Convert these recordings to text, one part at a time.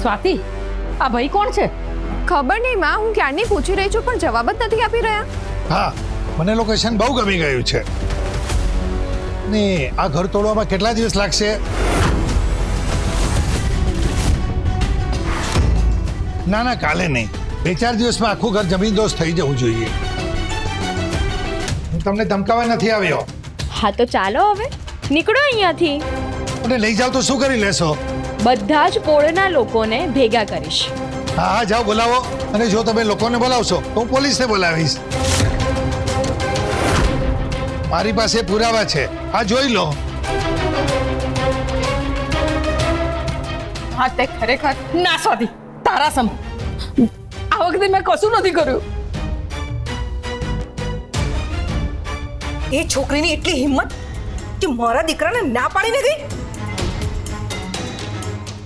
સ્વાતિ, આ ભાઈ કોણ છે? ખબર નહીં માં, હું ક્યારની પૂછી રહી છું પણ જવાબ જ નથી આપી રહ્યા. હા, મને લોકેશન બહુ ગમી ગયું છે. ને આ ઘર તોડવામાં કેટલા દિવસ લાગશે? ના ના, કાલે નહીં, 2-4 દિવસમાં આખું ઘર જમીનદોસ્ત થઈ જવું જોઈએ. હું તમને ધમકાવા નથી આવ્યો. હા તો ચાલો હવે નીકળો અહીંયાથી. અને લઈ જાવ તો શું કરી લેશો? બધા જ પોળના લોકોને ભેગા કરીશ. હા હા, જાઓ બોલાવો. અને જો તમે લોકોને બોલાવશો તો હું પોલીસને બોલાવીશ. મારી પાસે પુરાવા છે, આ જોઈ લો. હા, તે ખરેખર ના સ્વાતિ, તારા સમ આ વખતે મેં કશું નથી કર્યું. એ છોકરીની એટલી હિંમત કે મારા દીકરાને ના પાડીને ગઈ.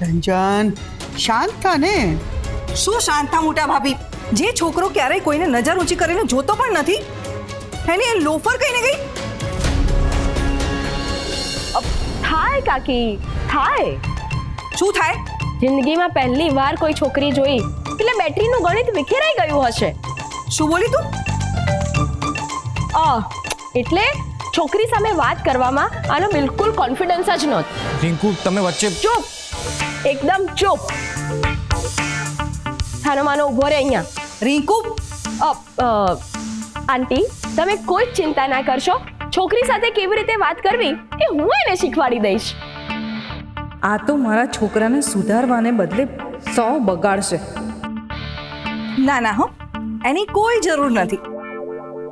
રંજન, શાંત થા ને. શું શાંત થા મોટા ભાભી? જે છોકરો ક્યારેય કોઈને નજર ઊંચી કરીને જોતો પણ નથી, એને એ લોફર કહીને ગઈ. થાય કાકી, થાય. શું થાય? જિંદગીમાં પહેલી વાર કોઈ છોકરી જોઈ એટલે બેટરીનું ગણિત વિખેરાઈ ગયું હશે. શું બોલી તું? એટલે છોકરી સામે વાત કરવામાં આનો બિલકુલ કોન્ફિડન્સ જ નહોતો. રિંકુ, તમે વચ્ચે ચૂપ, એકદમ ચૂપ. થાનો માનો ઊભો રહે અહીંયા. રિંકુ, આંટી, તમે કોઈ જ ચિંતા ના કરશો. છોકરી સાથે કેવી રીતે વાત કરવી એ હું એને શીખવાડી દઈશ. આ તો મારા છોકરાને સુધારવાને બદલે 100 બગાડશે. ના ના, હો, એની કોઈ જરૂર નથી.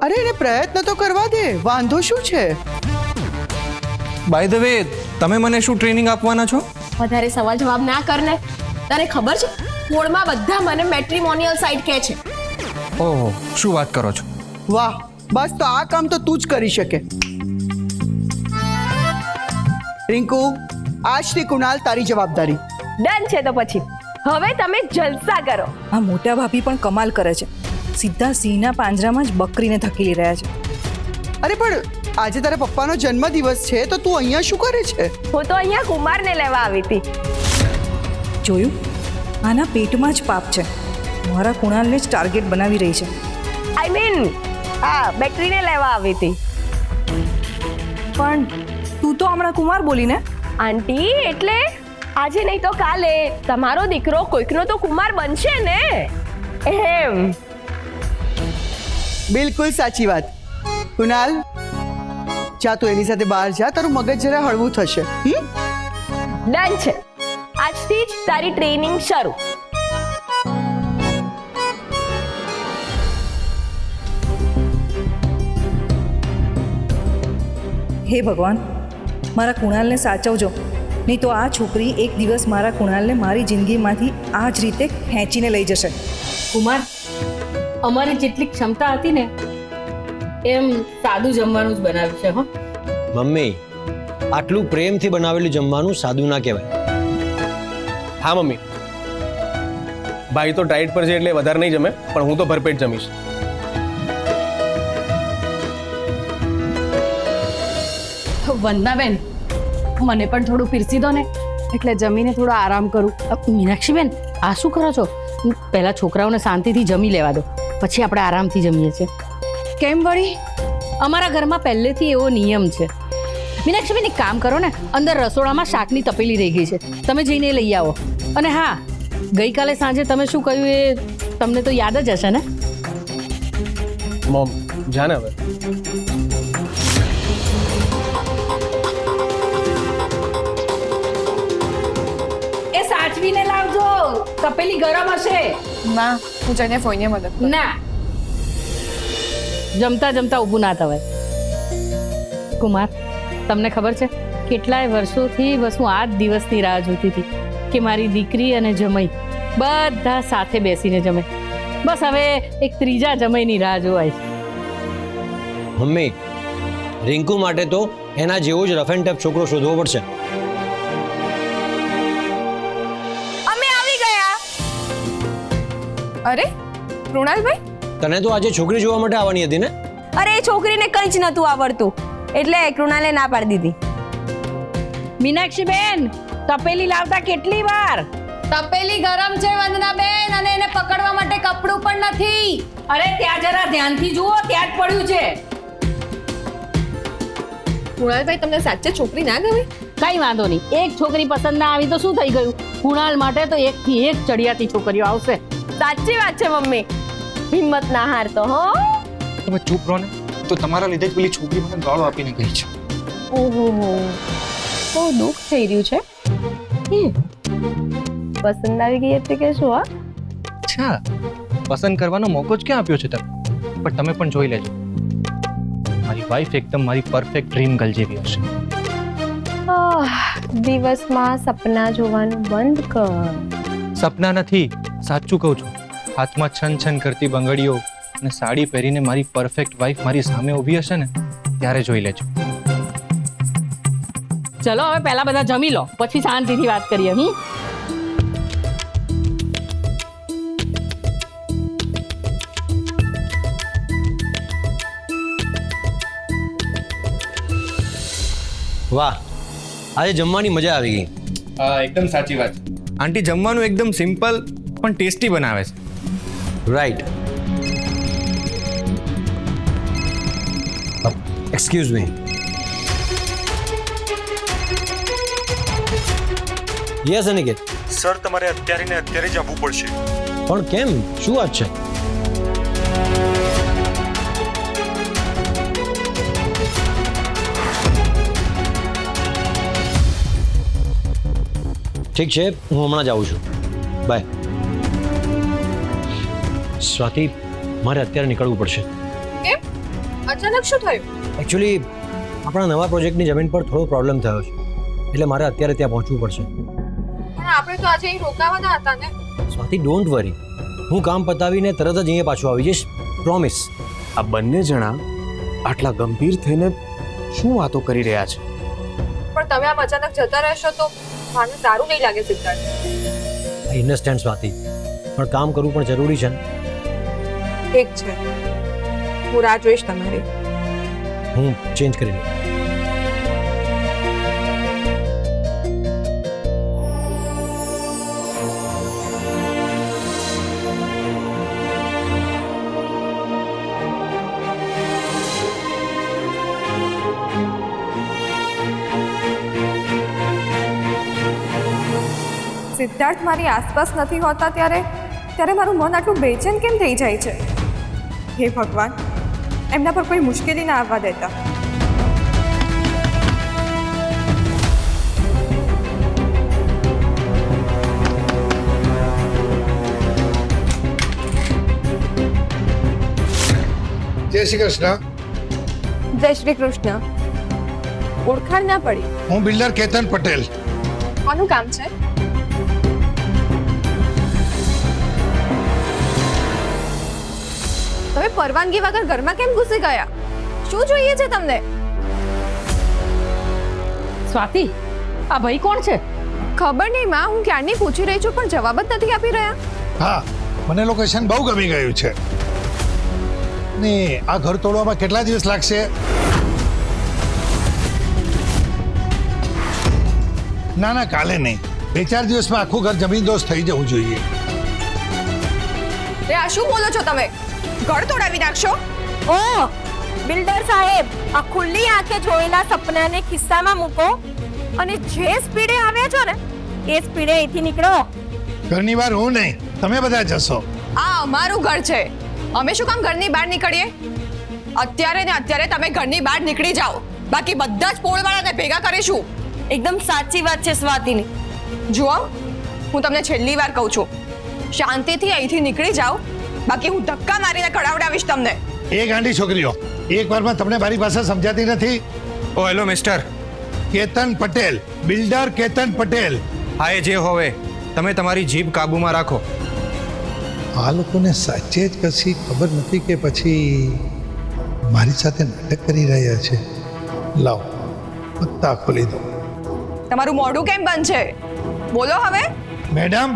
અરે એને પ્રયત્ન તો કરવા દે, વાંધો શું છે? બાય ધ વે, તમે મને શું ટ્રેનિંગ આપવાના છો? વધારે સવાલ જવાબ ના કરને. તને ખબર છે, પોળમાં બધા મને મેટ્રિમોનિયલ સાઇટ કહે છે. ઓહો, શું વાત કરો છો? વાહ, બસ તો આ કામ તો તું જ કરી શકે. રિંકુ, આજથી કુણાલ તારી જવાબદારી. ડન છે તો પછી હવે તમે જલસા કરો. આ મોટા ભાભી પણ કમાલ કરે છે. સીધા સિંહના પાંજરામાં જ બકરીને ધકેલી રહ્યા છે. અરે પણ આજે તારા પપ્પાનો જન્મદિવસ છે તો તું અહીંયા શું કરે છે? હું તો અહીંયા કુમારને લેવા આવી હતી. જોયું, આના પેટમાં જ પાપ છે. મારા કુણાલને જ ટાર્ગેટ બનાવી રહી છે. આઈ મીન બેટરીને લેવા આવી હતી. પણ તું તો હમણાં કુમાર બોલીને. આંટી, એટલે આજે નહીં તો કાલે તમારો દીકરો કોઈકનો તો કુમાર બનશે ને, એમ. બિલકુલ સાચી વાત. કુણાલ, જા તું એની સાથે બહાર જા, તારું મગજ જરા હળવું થશે. ડન છે, આજથી જ તારી ટ્રેનિંગ શરૂ. હે ભગવાન, મારા કુણાલને સાચવજો, નહીં તો આ છોકરી એક દિવસ મારા કુણાલને મારી જિંદગીમાંથી આ જ રીતે ખેંચીને લઈ જશે. કુમાર, અમારી જેટલી ક્ષમતા હતી ને એમ સાદું જમવાનું જ બનાવ્યું છે. હો મમ્મી, આટલું પ્રેમથી બનાવેલું જમવાનું સાદું ના કહેવાય. હા મમ્મી, ભાઈ તો ડાયટ પર છે એટલે વધારે નહીં જમે, પણ હું તો ભરપેટ જમીશ. વંદનાબેન, મને પણ થોડું પીરસી દો ને, એટલે જમીને થોડો આરામ કરું. મીનાક્ષીબેન, આ શું કરો છો? પહેલા છોકરાઓને શાંતિથી જમી લેવા દો, પછી આપણે આરામથી જમીએ છીએ. કેમ વળી? અમારા ઘરમાં પહેલેથી એવો નિયમ છે. મીનાક્ષીબેન, એક કામ કરો ને, અંદર રસોડામાં શાકની તપેલી રહી ગઈ છે, તમે જઈને લઈ આવો. અને હા, ગઈકાલે સાંજે તમે શું કહ્યું એ તમને તો યાદ જ હશે ને? મોમ, જાને હવે. એ સાચવીને લાવજો, તપેલી ગરમ હશે. માં, હું જઈને ફોઈને મદદ. ના, જમતા જમતા ઊભું ના થવાય. કુમાર, તમને ખબર છે, કેટલાય વર્ષોથી બસ હું આ જ દિવસની રાહ જોતી હતી કે મારી દીકરી અને જમાઈ બધા સાથે બેસીને જમે. બસ હવે એક ત્રીજા જમાઈની રાહ જોવાય છે. મમ્મી, રિંકુ માટે તો એના જેવો જ રફ એન્ડ ટફ છોકરો શોધવો પડશે. અમે આવી ગયા. અરે કૃણાલભાઈ, તને તો આજે છોકરી જોવા માટે આવવાની હતી ને? અરે એ છોકરીને કંઈ જ નતું આવડતું એટલે કૃણાલે ના પાડી દીધી. મીનાક્ષીબેન, તપેલી લાવતા કેટલી વાર? તપેલી ગરમ છે વંદનાબેન, અને એને પકડવા માટે કપડું પણ નથી. અરે ત્યાં જરા ધ્યાનથી જુઓ, ત્યાં જ પડ્યું છે. કુણાલભાઈ, તમને સાચે છોકરી ના ગમી? કઈ વાંધો નહીં, એક છોકરી પસંદ ના આવી તો શું થઈ ગયું? કુણાલ માટે તો એકથી એક ચડિયાતી છોકરીઓ આવશે. સાચી વાત છે મમ્મી, હિંમત ના હારતો હો. તમે ચૂપ રહો ને, તો તમારા લીધે જ પેલી છોકરી મને ગાળો આપીને ગઈ છે. ઓહો, બહુ દુઃખ થઈ રહ્યું છે. પસંદ આવી ગઈ એટલે કે શું? અચ્છા, પસંદ કરવાનો મોકો જ ક્યાં આપ્યો છે તમે? પણ તમે પણ જોઈ લેજો, મારી વાઈફ એકદમ મારી પરફેક્ટ ડ્રીમ ગર્લ જેવી હશે. દિવસમાં સપના જોવાનું બંધ કર. સપના નથી, સાચું કહું છું. હાથમાં છન છન કરતી બંગડીઓ અને સાડી પહેરીને મારી પરફેક્ટ વાઈફ મારી સામે ઊભી હશે ને, ત્યારે જોઈ લેજો. ચલો હવે પહેલા બધા જમી લો, પછી શાંતિથી વાત કરીએ. વાહ, આજે જમવાની મજા આવી ગઈ. એકદમ સાચી વાત. આંટી જમવાનું એકદમ સિમ્પલ પણ ટેસ્ટી બનાવે છે. Right. Excuse me. Yes Aniket. Sir, તમારે અત્યારે ને અત્યારે જ આવવું પડશે. પણ કેમ, શું વાત છે? ઠીક છે, હું હમણાં જ આવું છું. બાય. સ્વાતિ, મારે અત્યારે નીકળવું પડશે. કેમ? અચાનક શું થયું? એકચ્યુઅલી આપણા નવા પ્રોજેક્ટની જમીન પર થોડો પ્રોબ્લેમ થયો છે, એટલે મારે અત્યારે ત્યાં પહોંચવું પડશે. પણ આપણે તો આજે અહીં રોકાવાના હતા ને. સ્વાતિ, ડોન્ટ વરી, હું કામ પતાવીને તરત જ અહીંયા પાછું આવી જઈશ, પ્રોમિસ. આ બંને જણા આટલા ગંભીર થઈને શું વાતો કરી રહ્યા છે? પણ તમે આમ અચાનક જતા રહેશો તો મને સારું નહીં લાગે સિદ્ધાર્થ. આઈ અન્ડરસ્ટેન્ડ સ્વાતિ, પણ કામ કરવું પણ જરૂરી છે ને. ઠીક છે, હું રાહ જોઈશ તમારી. હું ચેન્જ કરી લઉં. સિદ્ધાર્થ મારી આસપાસ નથી હોતા ત્યારે મારું મન આટલું બેચેન કેમ થઈ જાય છે? હે ભગવાન, એમના પર કોઈ મુશ્કેલી ના આવવા દેતા. જય શ્રી કૃષ્ણ. જય શ્રી કૃષ્ણ. ઓળખાણ ના પડી. હું બિલ્ડર કેતન પટેલ. કોનું કામ છે? તમે પરવાનગી વગર ઘરમાં કેમ ઘૂસી ગયા? શું જોઈએ છે તમને? સ્વાતિ, આ ભાઈ કોણ છે? ખબર નહીં માં, હું ક્યારની પૂછી રહી છું પણ જવાબ જ નથી આપી રહ્યા. હા, મને લોકેશન બહુ ગમી ગયું છે. ને આ ઘર તોડવામાં કેટલા દિવસ લાગશે? ના ના, કાલે નહીં, 2-4 દિવસમાં આખું ઘર જમીનદોસ્ત થઈ જવું જોઈએ. આ શું બોલો છો તમે? ઘર તોડાવી નાખશો? ઓ બિલ્ડર સાહેબ, આ ખુલ્લી આંખે જોયેલા સપનાને ખિસ્સામાં મૂકો અને જે સ્પીડે આવ્યા છો ને એ સ્પીડે અહીંથી નીકળો. ઘરની બહાર હું નહીં, તમે બધા જશો. આ અમારું ઘર છે, અમે શું કામ ઘરની બહાર નીકળીએ? અત્યારે ને અત્યારે તમે ઘરની બહાર નીકળી જાઓ, બાકી બધા જ પોળવાળાને ભેગા કરીશું. એકદમ સાચી વાત છે સ્વાતિની. જુઓ, હું તમને છેલ્લી વાર કહું છું, શાંતિથી અહીંથી નીકળી જાઓ, બાકી હું ધક્કા મારીને કડાવડાવીશ તમને. એ ગાંડી છોકરીઓ, એક વારમાં તમને મારી પાસે સમજાતી નથી? Oh hello mister. Ketan Patel, builder Ketan Patel. હા, એ જે હોવે, તમે તમારી જીભ કાબુમાં રાખો. આ લોકોને સાચે જ કશી ખબર નથી કે પછી મારી સાથે નાટક કરી રહ્યા છે? લાવ, પત્તા ખોલી દો. તમારું મોઢું કેમ બંધ છે? બોલો હવે. મેડમ,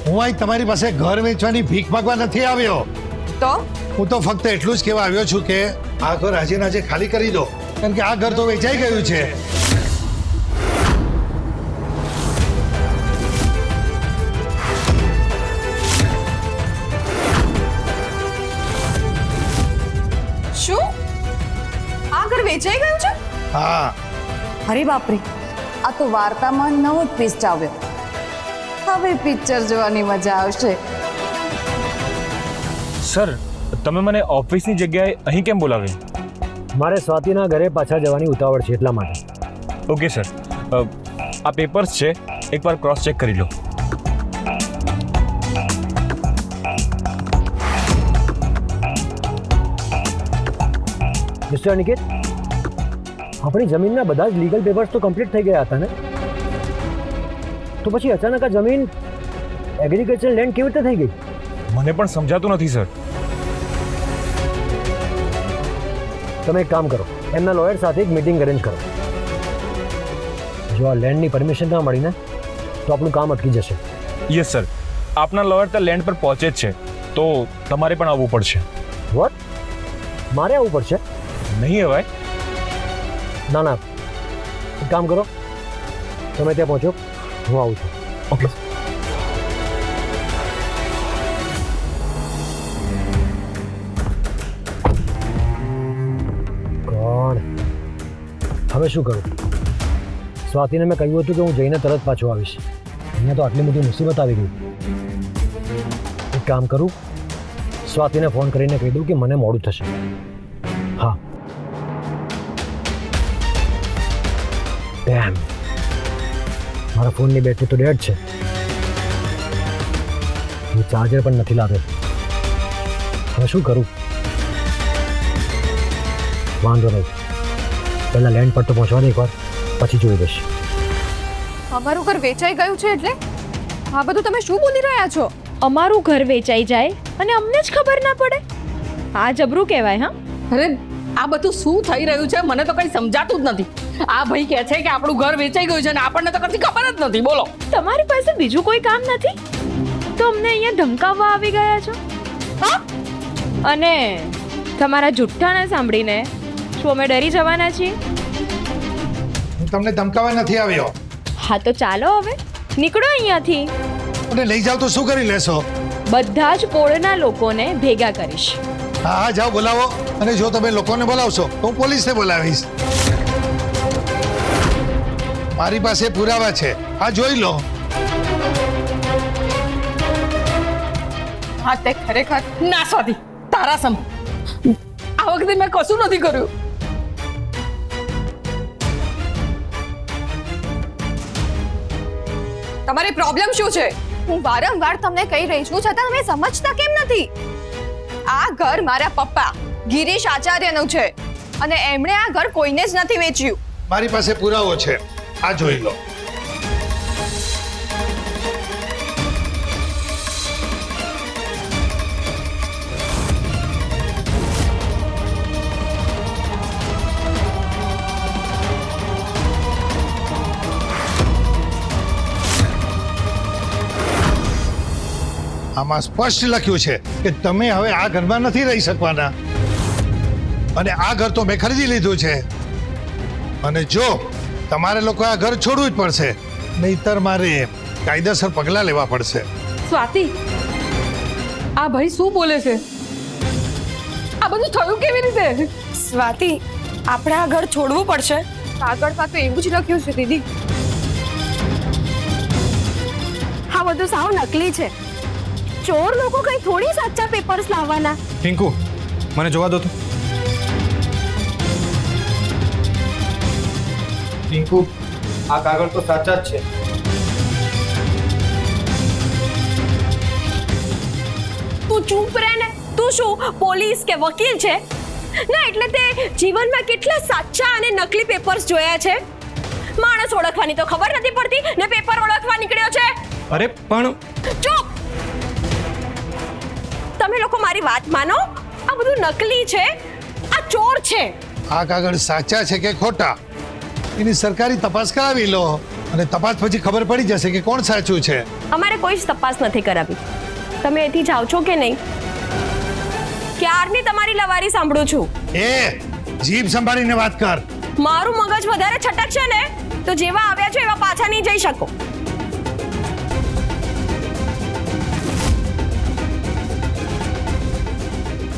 હું અહીં તમારી પાસે ઘર વેચવાની ભીખ માંગવા નથી આવ્યો. તો હું તો ફક્ત એટલું જ કહેવા આવ્યો છું કે આ ઘર આજે ને આજે ખાલી કરી દો, કારણ કે આ ઘર તો વેચાઈ ગયું છે. વેચાઈ ગયું છે? હા અરે બાપરે, આ તો વાર્તામાં નવો ટ્વિસ્ટ આવ્યો. હવે પિક્ચર જોવાની મજા આવશે. સર, તમે મને ઓફિસની જગ્યાએ અહીં કેમ બોલાવી? મારે સ્વાતિના ઘરે પાછા જવાની ઉતાવળ છે એટલા માટે. ઓકે સર, આ પેપર્સ છે, એકવાર ક્રોસ ચેક કરી લો. મિસ્ટર અનિકેત, આપણી જમીનના બધા જ લીગલ પેપર્સ તો કમ્પ્લીટ થઈ ગયા હતા ને? તો પછી અચાનક આ જમીન એગ્રીકલ્ચર લેન્ડ કેવી રીતે થઈ ગઈ? મને પણ સમજાતું નથી સર. તમે એક કામ કરો, એમના લોયર સાથે એક મીટિંગ અરેન્જ કરો. જો આ લેન્ડની પરમિશન ના મળી ને તો આપણું કામ અટકી જશે. યસ સર, આપના લોયર ત્યાં લેન્ડ પર પહોંચે જ છે, તો તમારે પણ આવવું પડશે. વોટ? મારે આવવું પડશે? નહીં અવાય. ના ના, એક કામ કરો, તમે ત્યાં પહોંચો, હું આવું છું. ઓકે. કોણ? હવે શું કરું? સ્વાતિને મેં કહ્યું હતું કે હું જઈને તરત પાછો આવીશ. અહીંયા તો આટલી મોટી મુસીબત આવી ગઈ. એક કામ કરું, સ્વાતિને ફોન કરીને કહી દઉં કે મને મોડું થશે. હા. ડેમ, મારા ફોનની બેટરી તો ડેડ છે. હું ચાર્જર પણ નથી લાવ્યો. હવે શું કરું? વાંધો નહીં, પહેલા લેન્ડ પર તો પહોંચવા દે એકવાર, પછી જોઈ લઈશ. અમારું ઘર વેચાઈ ગયું છે એટલે આ બધું તમે શું બોલી રહ્યા છો? અમારું ઘર વેચાઈ જાય અને અમને જ ખબર ના પડે? આ જબરું કહેવાય. હા, અરે આ બધું શું થઈ રહ્યું છે મને તો કંઈ સમજાતું જ નથી. આ ભાઈ કહે છે કે આપણું ઘર વેચાઈ ગયું છે અને આપણને તો કશી ખબર જ નથી. બોલો, તમારી પાસે બીજું કોઈ કામ નથી તો અમને અહીંયા ધમકાવવા આવી ગયા છો? હા, અને તમારા જુઠ્ઠાને સાંભળીને શું અમે ડરી જવાના છીએ? હું તમને ધમકાવા નથી આવ્યો. હા તો ચાલો હવે નીકળો અહીંયાથી. અને લઈ જાવ તો શું કરી લેશો? બધા જ પોળના લોકોને ભેગા કરીશ. હા હા, જાઓ બોલાવો. અને જો તમે લોકોને બોલાવશો તો હું પોલીસને બોલાવીશ. મારી પાસે પુરાવા છે, આ જોઈ લો. હા તે ખરેખર ના સ્વાતિ, તારા સમ આ વખતે મેં કશું નથી કર્યું. તમારી પ્રોબ્લેમ શું છે? હું વારંવાર તમને કહી રહી છું છતાં તમે સમજતા કેમ નથી? આ ઘર મારા પપ્પા ગિરીશ આચાર્યનું છે અને એમણે આ ઘર કોઈને જ નથી વેચ્યું. મારી પાસે પુરાવો છે, આ જોઈ લો. આમાં સ્પષ્ટ લખ્યું છે કે તમે હવે આ ઘરમાં નથી રહી શકવાના. અને આ ઘર તો મેં ખરીદી લીધું છે. અને જો તમારે લોકો આ ઘર છોડવું જ પડશે, નહીતર મારે કાયદેસર પગલાં લેવા પડશે. સ્વાતિ, આ ભાઈ શું બોલે છે? આ બધું થયું કેવી રીતે? સ્વાતિ, આપણે આ ઘર છોડવું પડશે. કાગળમાં તો એવું જ લખ્યું છે દીદી. આ બધું સાવ નકલી છે. ચોર લોકો કઈ થોડી સાચા પેપર્સ લાવવાના. પિંકુ, મને જોવા દો તો. પિંકુ, આ કાગળ તો સાચા જ છે. તું ચૂપ રહે ને. તું શું પોલીસ કે વકીલ છે? ના એટલે તે જીવનમાં કેટલા સાચા અને નકલી પેપર્સ જોયા છે. માણસ ઓળખવાની તો ખબર નથી પડતી ને પેપર ઓળખવા નીકળ્યો છે. અરે પણ ચૂપ! તમે લોકો મારી વાત માનો. આ બધું નકલી છે. આ ચોર છે. આ કાગળ સાચા છે કે ખોટા એની સરકારી તપાસ કરાવી લો, અને તપાસ પછી ખબર પડી જશે કે કોણ સાચું છે. અમારે કોઈ જ તપાસ નથી કરાવી. તમે એથી જાઓ છો કે નહીં? ક્યારની તમારી લવારી સાંભળું છું. એ જીભ સંભાળીને વાત કર. મારું મગજ વધારે છટક છે ને તો જેવા આવ્યા છો એવા પાછા નહીં જઈ શકો.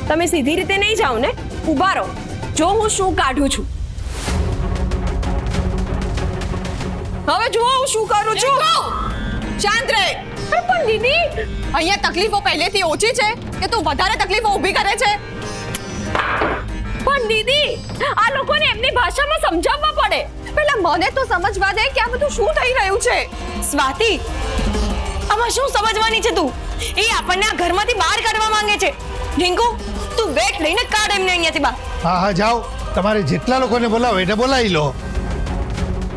તમે સીધી રીતે નહીં જાઓ ને. ઊભા રહો, જો હું શું કાઢું છું. હવે જુઓ હું શું કરું છું. શાંત રહે. અરે પણ દીદી, અહીંયા તકલીફો પહેલેથી ઓછી છે કે તું વધારે તકલીફો ઊભી કરે છે? પણ દીદી, આ લોકોને એમની ભાષામાં સમજાવવા પડે. પેલા મને તો સમજવા દે કે આ બધું શું થઈ રહ્યું છે. સ્વાતિ, આમાં શું સમજવાની છે તું? એ આપણને આ ઘરમાંથી બહાર કાઢવા માંગે છે. રિંકુ, તું વેટ લઈને કાઢ એમને અહીંયાથી બહાર. હા હા જાઓ, તમારે જેટલા લોકોને બોલાવો એને બોલાવી લો,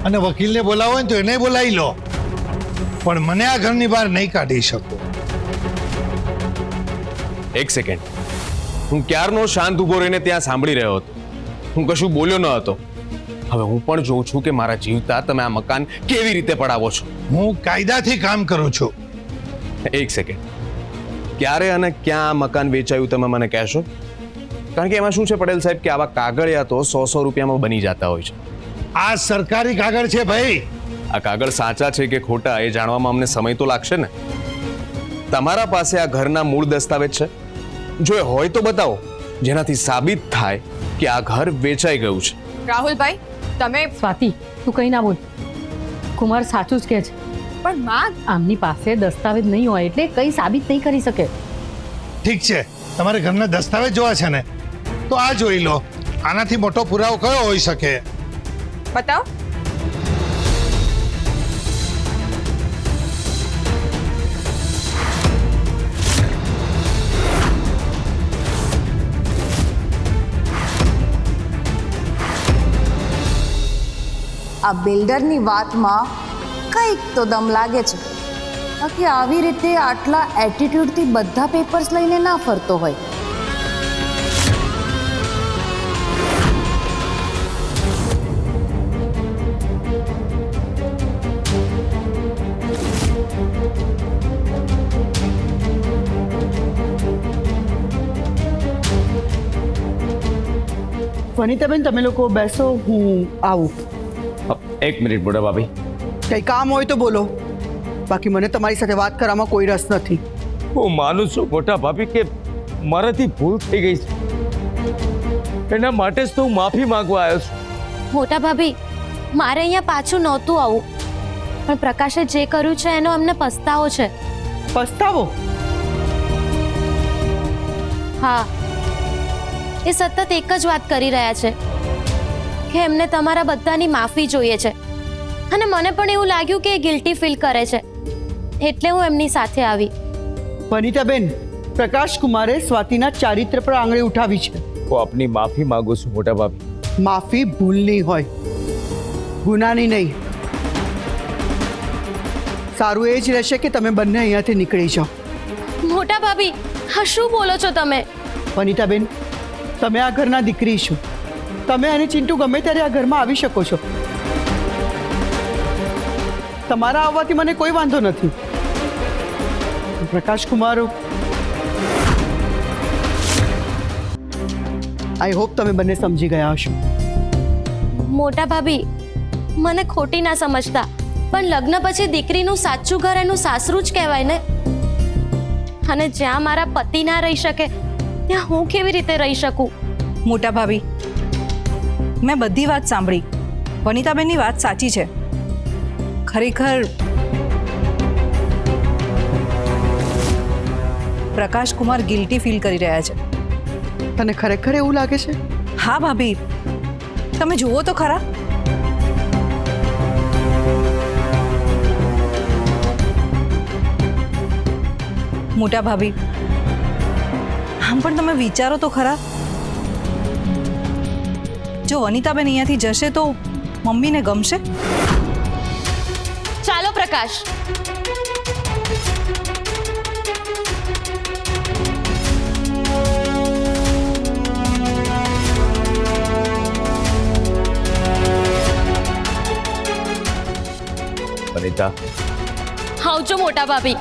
અને વકીલને બોલાવો હોય ને તો એને બોલાવી લો, પણ મને આ ઘરની બહાર નહીં કાઢી શકો. એક સેકન્ડ, હું ક્યારનો શાંત ઊભો રહીને ત્યાં સાંભળી રહ્યો હતો. હું કશું બોલ્યો ન હતો. હવે હું પણ જોઉં છું કે મારા જીવતા તમે આ મકાન કેવી રીતે પડાવો છો. હું કાયદાથી કામ કરું છું. એક સેકન્ડ, ક્યારે અને ક્યાં આ મકાન વેચાયું તમે મને કહેશો? કારણ કે એમાં શું છે પટેલ સાહેબ કે આવા કાગળિયા તો 100 રૂપિયામાં બની જતા હોય છે. આ સરકારી કાગળ છે ભાઈ. આ કાગળ સાચા છે કે ખોટા એ જાણવામાં અમને સમય તો લાગશે ને. તમારા પાસે આ ઘરના મૂળ દસ્તાવેજ છે? જો એ હોય તો બતાવો, જેનાથી સાબિત થાય કે આ ઘર વેચાઈ ગયું છે. રાહુલભાઈ, તમે સ્વાતિ, તું કંઈ ના બોલ. કુમાર સાચું જ કહે છે. પણ માં, આમની પાસે દસ્તાવેજ નહીં હોય એટલે કંઈ સાબિત નહીં કરી શકે. ઠીક છે, તમારે ઘરના દસ્તાવેજ જોવા છે ને, તો આ જોઈ લો. આનાથી મોટો પુરાવો કયો હોઈ શકે? બતાવો. આ બિલ્ડરની વાતમાં કંઈક તો દમ લાગે છે. બાકી આવી રીતે આટલા એટીટ્યુડથી બધા પેપર્સ લઈને ના ફરતો હોય. વનિતાબેન, તમે લોકો બેસો, હું આવું. એક મિનિટ મોટા ભાભી. કંઈ કામ હોય તો બોલો, બાકી મને તમારી સાથે વાત કરવામાં કોઈ રસ નથી. હું માનું છું મોટા ભાભી કે મારાથી ભૂલ થઈ ગઈ છે, એના માટે જ તો હું માફી માંગવા આવ્યો છું. મોટા ભાભી, મારે અહીંયા પાછું નહોતું આવું, પણ પ્રકાશે જે કર્યું છે એનો અમને પસ્તાવો છે. પસ્તાવો? હા, એ સતત એક જ વાત કરી રહ્યા છે કે એમને તમારા બધાની માફી જોઈએ છે, અને મને પણ એવું લાગ્યું કે એ ગિલ્ટી ફીલ કરે છે, એટલે હું એમની સાથે આવી. વનિતાબેન, પ્રકાશ કુમારે સ્વાતિના ચારિત્ર પર આંગળી ઉઠાવી છે. હું આપની માફી માંગુ છું મોટા ભાભી. માફી ભૂલની હોય, ગુનાની નહીં. સારું એ જ રહેશે કે તમે બંને અહીંયાથી નીકળી જાઓ. મોટા ભાભી, હા શું બોલો છો તમે? વનિતાબેન, તમે આ ઘરના દીકરી છો. તમે અને ચિંટુ ગમે ત્યારે આ ઘરમાં આવી શકો છો. તમારા આવવાથી મને કોઈ વાંધો નથી. પ્રકાશ કુમાર, આઈ હોપ તમે બંને સમજી ગયા હશો. મોટા ભાભી, મને ખોટી ના સમજતા, પણ લગ્ન પછી દીકરીનું સાચું ઘર એનું સાસરું જ કહેવાય ને. અને જ્યાં મારા પતિ ના રહી શકે ત્યાં હું કેવી રીતે રહી શકું? મોટા ભાભી, મેં બધી વાત સાંભળી. વનિતાબેનની વાત સાચી છે. ખરેખર પ્રકાશ કુમાર ગિલ્ટી ફીલ કરી રહ્યા છે. તને ખરેખર એવું લાગે છે? હા ભાભી, તમે જુઓ તો ખરા. મોટા ભાભી, આમ પણ તમે વિચારો તો ખરા. જો વનિતાબેન અહીંયાથી જશે તો મમ્મીને ગમશે? ચાલો પ્રકાશ. વનિતા, આવજો મોટા ભાભી.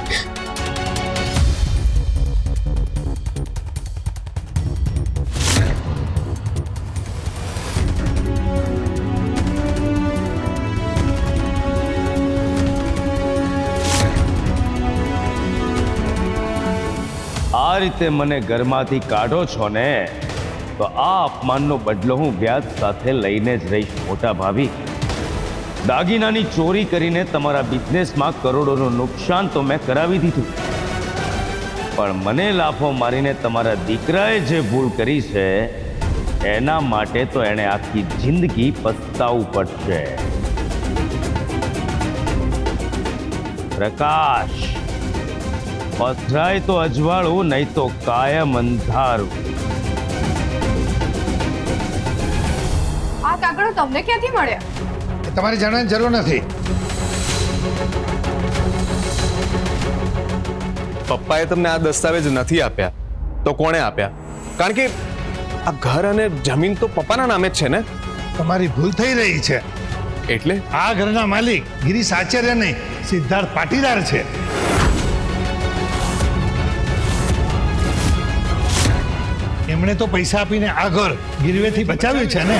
આ રીતે મને ઘરમાંથી કાઢો છો ને, તો આ અપમાનનો બદલો હું વ્યાજ સાથે લઈને જ રહીશ મોટા ભાભી. દાગીનાની ચોરી કરીને તમારા બિઝનેસમાં કરોડોનું નુકસાન તો મેં કરાવી દીધું, પણ મને લાફો મારીને તમારા દીકરાએ જે ભૂલ કરી છે એના માટે તો એણે આખી જિંદગી પસ્તાવવું પડશે. પ્રકાશ, પથરાય તો અજવાળું, નહીં તો કાયમ અંધારું. આ કાગળો તમને ક્યાંથી મળ્યા? એ તમારે જાણવાની જરૂર નથી. પપ્પાએ તમને આ દસ્તાવેજ નથી આપ્યા તો કોણે આપ્યા? કારણ કે આ ઘર અને જમીન તો પપ્પાના નામે જ છે ને. તમારી ભૂલ થઈ રહી છે. એટલે આ ઘરના માલિક ગિરીશ આચાર્ય નહીં, સિદ્ધાર્થ પાટીદાર છે. એમણે તો પૈસા આપીને આ ઘર ગીરવેથી બચાવ્યું છે ને.